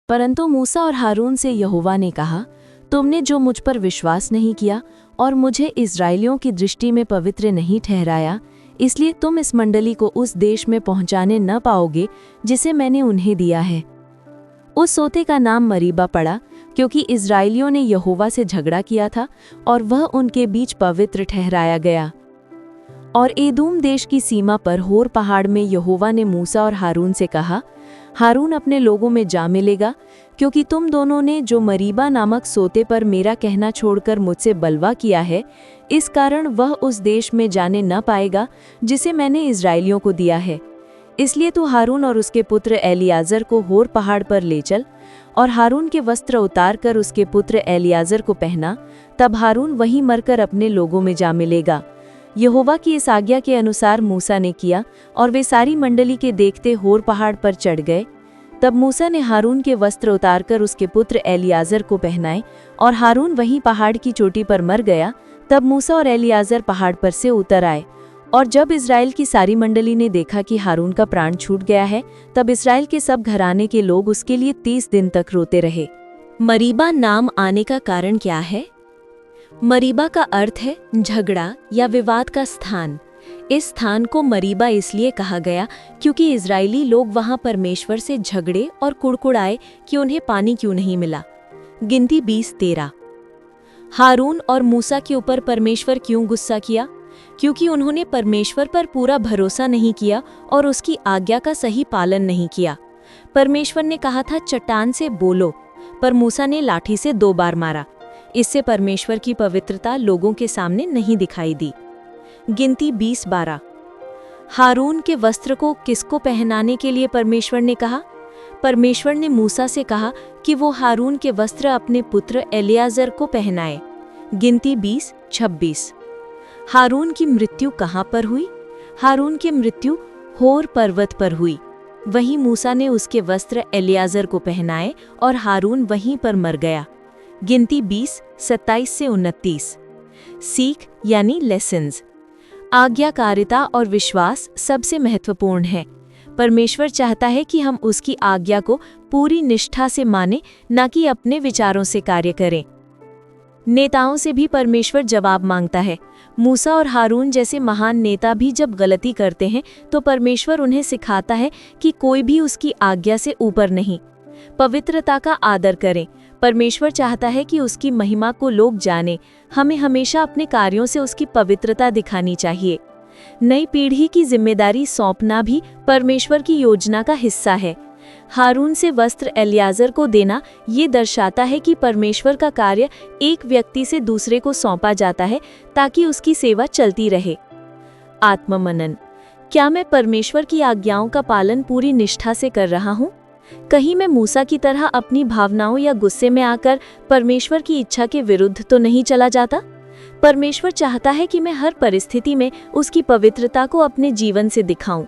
परंतु मूसा और हारून से यहोवा ने कहा, तुमने जो मुझ पर विश्वास नहीं किया और मुझे इस्राएलियों की दृष्टि में पवित्र नहीं ठहराया, इसलिए तुम इस मंडली को उस देश में पहुंचाने न पाओगे जिसे मैंने उन्हें दिया है। उस सोते का नाम मरीबा पड़ा, क्योंकि इस्राएलियों ने यहोवा से झगड़ा किया था और वह उनके बीच पवित्र ठहराया गया। और एदोम देश की सीमा पर होर पहाड़ में यहोवा ने मूसा और हारून से कहा, हारून अपने लोगों में जा मिलेगा, क्योंकि तुम दोनों ने जो मरीबा नामक सोते पर मेरा कहना छोड़कर मुझसे बलवा किया है, इस कारण वह उस देश में जाने न पाएगा जिसे मैंने इस्राएलियों को दिया है। इसलिए तू हारून और उसके पुत्र एलियाजर को होर पहाड़ पर ले चल और हारून के वस्त्र उतार कर उसके पुत्र एलियाजर को पहना, तब हारून वहीं मरकर अपने लोगों में जा मिलेगा। यहोवा की इस आज्ञा के अनुसार मूसा ने किया और वे सारी मंडली के देखते होर पहाड़ पर चढ़ गए। तब मूसा ने हारून के वस्त्र उतारकर उसके पुत्र एलियाजर को पहनाए और हारून वहीं पहाड़ की चोटी पर मर गया। तब मूसा और एलियाजर पहाड़ पर से उतर आए। और जब इस्राएल की सारी मंडली ने देखा कि हारून का प्राण छूट गया है, तब इस्राएल के सब घराने के लोग उसके लिए 30 दिन तक रोते रहे। मरीबा नाम आने का कारण क्या है? मरीबा का अर्थ है झगड़ा या विवाद का स्थान। इस स्थान को मरीबा इसलिए कहा गया क्योंकि इजरायली लोग वहां परमेश्वर से झगड़े और कुड़कुड़ाए कि उन्हें पानी क्यों नहीं मिला। गिनती 20:13। हारून और मूसा के ऊपर परमेश्वर क्यों गुस्सा किया? क्योंकि उन्होंने परमेश्वर पर पूरा भरोसा नहीं किया और उसकी आज्ञा का सही पालन नहीं किया। परमेश्वर ने कहा था चट्टान से बोलो, पर मूसा ने लाठी से 2 बार मारा। इससे परमेश्वर की पवित्रता लोगों के सामने नहीं दिखाई दी। गिनती 20:12। हारून के वस्त्र को किसको पहनाने के लिए परमेश्वर ने कहा? परमेश्वर ने मूसा से कहा कि वो हारून के वस्त्र अपने पुत्र एलियाजर को पहनाए। गिनती 20:26। हारून की मृत्यु कहाँ पर हुई? हारून की मृत्यु होर पर्वत पर हुई। वहीं मूसा ने उसके वस्त्र एलियाजर को पहनाए और हारून वहीं पर मर गया। गिनती 20:27 से 29। सीख यानी लेसन्स। आज्ञाकारिता और विश्वास सबसे महत्वपूर्ण है। परमेश्वर चाहता है कि हम उसकी आज्ञा को पूरी निष्ठा से मानें, न कि अपने विचारों से कार्य करें। नेताओं से भी परमेश्वर जवाब मांगता है। मूसा और हारून जैसे महान नेता भी जब गलती करते हैं तो परमेश्वर उन्हें सिखाता है कि कोई भी उसकी आज्ञा से ऊपर नहीं। पवित्रता का आदर करें। परमेश्वर चाहता है कि उसकी महिमा को लोग जानें। हमें हमेशा अपने कार्यों से उसकी पवित्रता दिखानी चाहिए। नई पीढ़ी की जिम्मेदारी सौंपना भी परमेश्वर की योजना का हिस्सा है। हारून से वस्त्र एलियाजर को देना ये दर्शाता है कि परमेश्वर का कार्य एक व्यक्ति से दूसरे को सौंपा जाता है ताकि उसकी सेवा चलती रहे। आत्ममनन। क्या मैं परमेश्वर की आज्ञाओं का पालन पूरी निष्ठा से कर रहा हूँ? कहीं मैं मूसा की तरह अपनी भावनाओं या गुस्से में आकर परमेश्वर की इच्छा के विरुद्ध तो नहीं चला जाता? परमेश्वर चाहता है कि मैं हर परिस्थिति में उसकी पवित्रता को अपने जीवन से दिखाऊं।